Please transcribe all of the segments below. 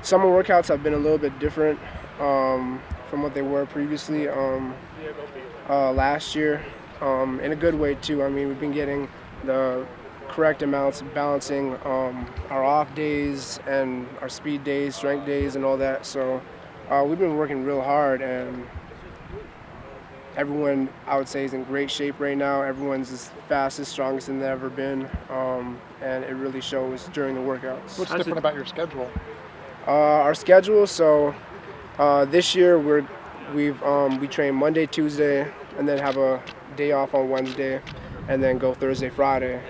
Summer workouts have been a little bit different from what they were previously last year, in a good way too. I mean, we've been getting the correct amounts, balancing our off days and our speed days, strength days, and all that. So we've been working real hard, and everyone, I would say, is in great shape right now. Everyone's as fastest, strongest than they've ever been, and it really shows during the workouts. What's different about your schedule? Our schedule. So this year we train Monday, Tuesday, and then have a day off on Wednesday, and then go Thursday, Friday.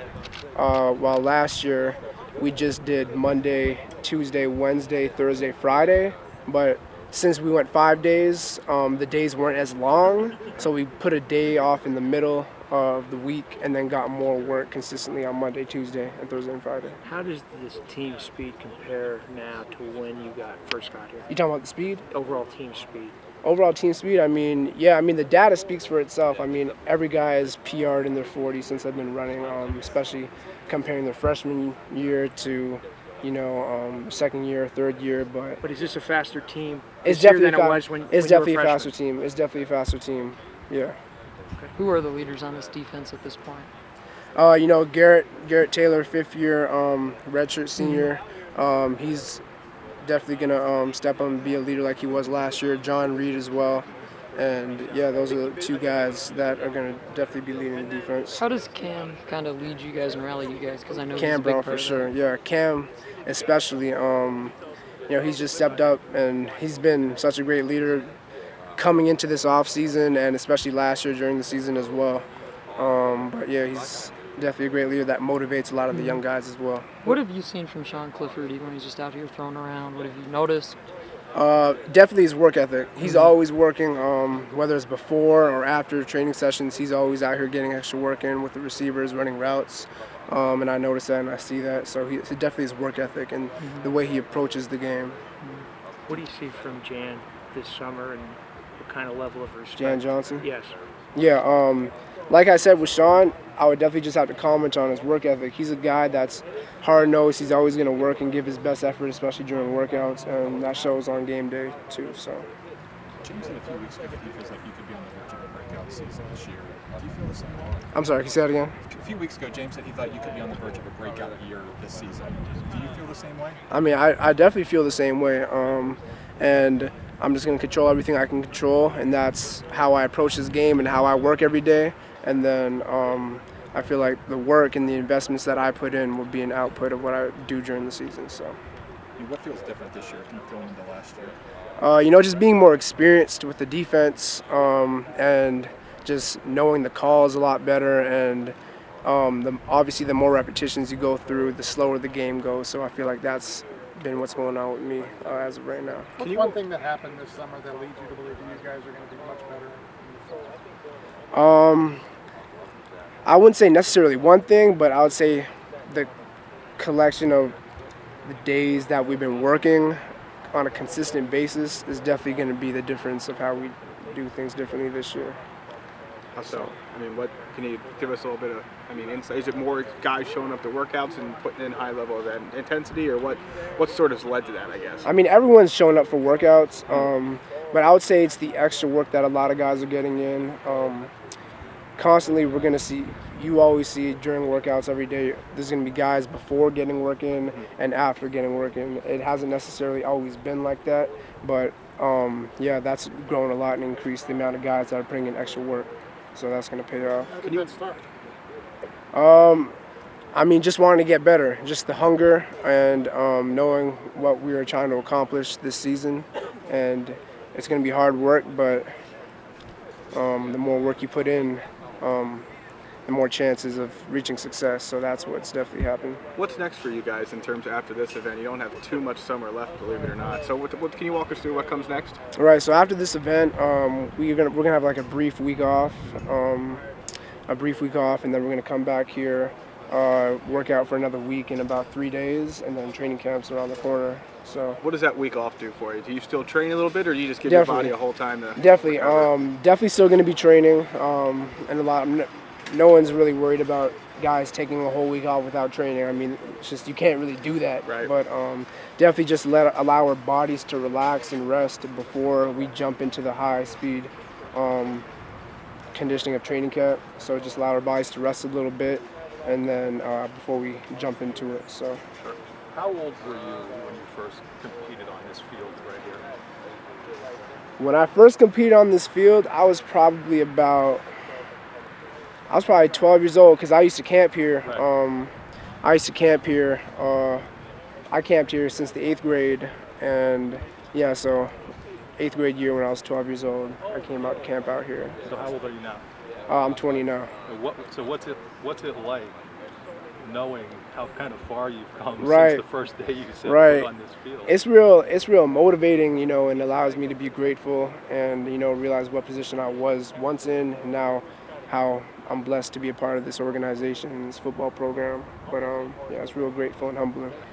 While last year we just did Monday, Tuesday, Wednesday, Thursday, Friday, but since we went 5 days, the days weren't as long, so we put a day off in the middle of the week and then got more work consistently on Monday, Tuesday, and Thursday and Friday. How does this team speed compare now to when you first got here? You talking about the speed? Overall team speed. Overall team speed, I mean, the data speaks for itself. I mean, every guy has PR'd in their 40s since I've been running, especially comparing their freshman year to, second year, third year. But is this a faster team it's this year definitely than it was when it's you were definitely a freshmen? faster team. It's definitely a faster team. Yeah. Who are the leaders on this defense at this point? Garrett Taylor, fifth year, redshirt senior. He's definitely gonna step up and be a leader like he was last year. John Reed as well, and those are the two guys that are gonna definitely be leading the defense. How does Cam kind of lead you guys and rally you guys? Because I know Cam he's a big Brown part for of sure. that. Yeah, Cam especially. He's just stepped up and he's been such a great leader coming into this off season and especially last year during the season as well. He's definitely a great leader that motivates a lot of the young guys as well. What have you seen from Sean Clifford even when he's just out here throwing around? What have you noticed? Definitely his work ethic. He's always working, whether it's before or after training sessions. He's always out here getting extra work in with the receivers, running routes, and I notice that and I see that. So he definitely his work ethic and the way he approaches the game. What do you see from Jan this summer, and what kind of level of respect? Jan Johnson? Yes. Yeah, like I said with Sean, I would definitely just have to comment on his work ethic. He's a guy that's hard-nosed. He's always going to work and give his best effort, especially during workouts, and that shows on game day too. So. James said a few weeks ago that he feels like you could be on the verge of a breakout season this year. Do you feel the same way? I'm sorry, can you say that again? A few weeks ago, James said he thought you could be on the verge of a breakout year this season. Do you feel the same way? I mean, I definitely feel the same way, and I'm just going to control everything I can control, and that's how I approach this game and how I work every day. And then I feel like the work and the investments that I put in will be an output of what I do during the season. So. What feels different this year going into last year? Just being more experienced with the defense and just knowing the calls a lot better, and obviously the more repetitions you go through, the slower the game goes. So I feel like that's been what's going on with me as of right now. What's one thing that happened this summer that leads you to believe that you guys are going to be much better in the fall? I wouldn't say necessarily one thing, but I would say the collection of the days that we've been working on a consistent basis is definitely going to be the difference of how we do things differently this year. So, what can you give us a little bit of, insight? Is it more guys showing up to workouts and putting in high level of intensity, or what sort of led to that, I guess? Everyone's showing up for workouts, but I would say it's the extra work that a lot of guys are getting in. Constantly, we're going to see, you always see during workouts every day, there's going to be guys before getting work in and after getting work in. It hasn't necessarily always been like that, but that's grown a lot and increased the amount of guys that are putting in extra work. So that's going to pay off. How did that start? Just wanting to get better, just the hunger and knowing what we are trying to accomplish this season. And it's going to be hard work, but the more work you put in, the more chances of reaching success. So that's what's definitely happened. What's next for you guys in terms of after this event? You don't have too much summer left, believe it or not. So what can you walk us through what comes next? All right, so after this event, we're gonna have like a brief week off, and then we're gonna come back here, work out for another week in about 3 days, and then training camps around the corner. So what does that week off do for you? Do you still train a little bit, or do you just give your body a whole time to definitely still going to be training, and no one's really worried about guys taking a whole week off without training. I mean, it's just you can't really do that. Right. But definitely just allow our bodies to relax and rest before we jump into the high speed conditioning of training camp. So just allow our bodies to rest a little bit, and then before we jump into it. So. How old were you when you first competed on this field right here? When I first competed on this field, I was probably 12 years old because I used to camp here. Right. I camped here since the 8th grade, and yeah, so 8th grade year when I was 12 years old, I came out to camp out here. So how old are you now? I'm 20 now. So what's it like knowing how kind of far you've come Right. since the first day you set Right. foot on this field? It's real motivating, and allows me to be grateful and, realize what position I was once in and now how I'm blessed to be a part of this organization and this football program. But yeah, it's real grateful and humbling.